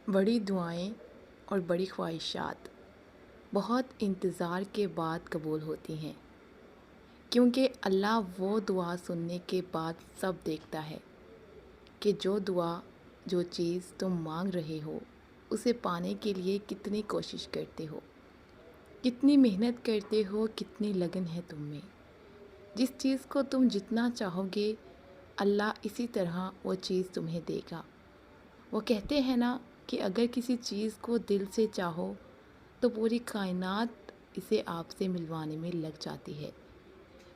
بڑی دعائیں اور بڑی خواہشات بہت انتظار کے بعد قبول ہوتی ہیں، کیونکہ اللہ وہ دعا سننے کے بعد سب دیکھتا ہے کہ جو چیز تم مانگ رہے ہو اسے پانے کے لیے کتنی کوشش کرتے ہو، کتنی محنت کرتے ہو، کتنی لگن ہے تم میں۔ جس چیز کو تم جتنا چاہو گے اللہ اسی طرح وہ چیز تمہیں دے گا۔ وہ کہتے ہیں نا کہ اگر کسی چیز کو دل سے چاہو تو پوری کائنات اسے آپ سے ملوانے میں لگ جاتی ہے۔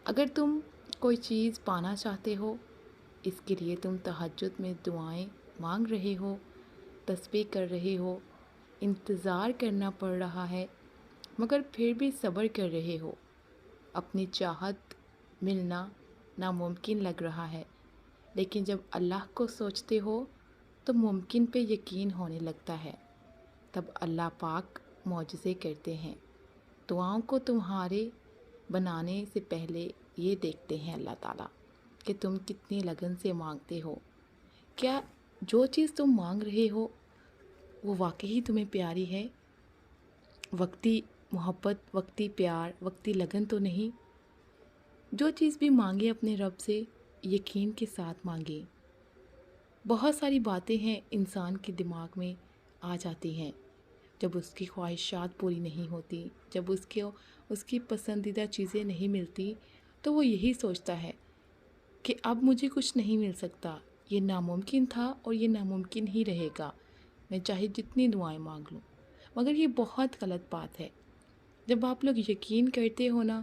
اگر تم کوئی چیز پانا چاہتے ہو، اس کے لیے تم تہجد میں دعائیں مانگ رہے ہو، تسبیح کر رہے ہو، انتظار کرنا پڑ رہا ہے، مگر پھر بھی صبر کر رہے ہو، اپنی چاہت ملنا ناممکن لگ رہا ہے، لیکن جب اللہ کو سوچتے ہو تو ممکن پہ یقین ہونے لگتا ہے۔ تب اللہ پاک معجزے کرتے ہیں۔ دعاؤں کو تمہارے بنانے سے پہلے یہ دیکھتے ہیں اللہ تعالیٰ کہ تم کتنی لگن سے مانگتے ہو۔ کیا جو چیز تم مانگ رہے ہو وہ واقعی تمہیں پیاری ہے؟ وقتی محبت، وقتی پیار، وقتی لگن تو نہیں؟ جو چیز بھی مانگے اپنے رب سے یقین کے ساتھ مانگے۔ بہت ساری باتیں ہیں انسان کے دماغ میں آ جاتی ہیں جب اس کی خواہشات پوری نہیں ہوتی، جب اس کی پسندیدہ چیزیں نہیں ملتی، تو وہ یہی سوچتا ہے کہ اب مجھے کچھ نہیں مل سکتا، یہ ناممکن تھا اور یہ ناممکن ہی رہے گا، میں چاہے جتنی دعائیں مانگ لوں۔ مگر یہ بہت غلط بات ہے۔ جب آپ لوگ یقین کرتے ہو نا،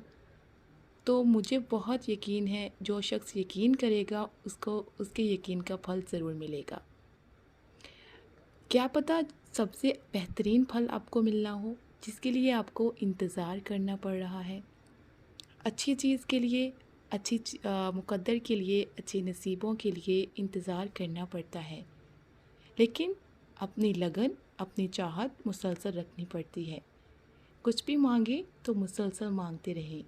تو مجھے بہت یقین ہے جو شخص یقین کرے گا اس کے یقین کا پھل ضرور ملے گا۔ کیا پتہ سب سے بہترین پھل آپ کو ملنا ہو جس کے لیے آپ کو انتظار کرنا پڑ رہا ہے۔ اچھی چیز کے لیے، اچھی مقدر کے لیے، اچھے نصیبوں کے لیے انتظار کرنا پڑتا ہے، لیکن اپنی لگن، اپنی چاہت مسلسل رکھنی پڑتی ہے۔ کچھ بھی مانگے تو مسلسل مانگتے رہیں۔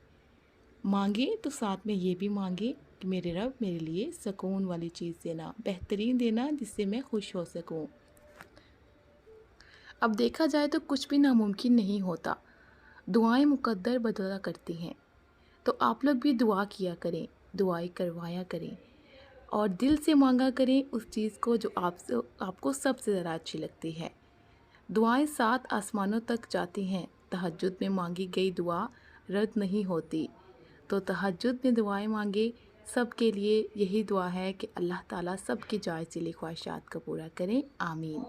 مانگے تو ساتھ میں یہ بھی مانگے کہ میرے رب میرے لیے سکون والی چیز دینا، بہترین دینا جس سے میں خوش ہو سکوں۔ اب دیکھا جائے تو کچھ بھی ناممکن نہیں ہوتا، دعائیں مقدر بدلا کرتی ہیں۔ تو آپ لوگ بھی دعا کیا کریں، دعائیں کروایا کریں اور دل سے مانگا کریں اس چیز کو جو آپ کو سب سے زیادہ اچھی لگتی ہے۔ دعائیں 7 آسمانوں تک جاتی ہیں، تہجد میں مانگی گئی دعا رد نہیں ہوتی۔ تو تہجد میں دعائیں مانگے، سب کے لیے یہی دعا ہے کہ اللہ تعالیٰ سب کی جائز دلی خواہشات کو پورا کریں، آمین۔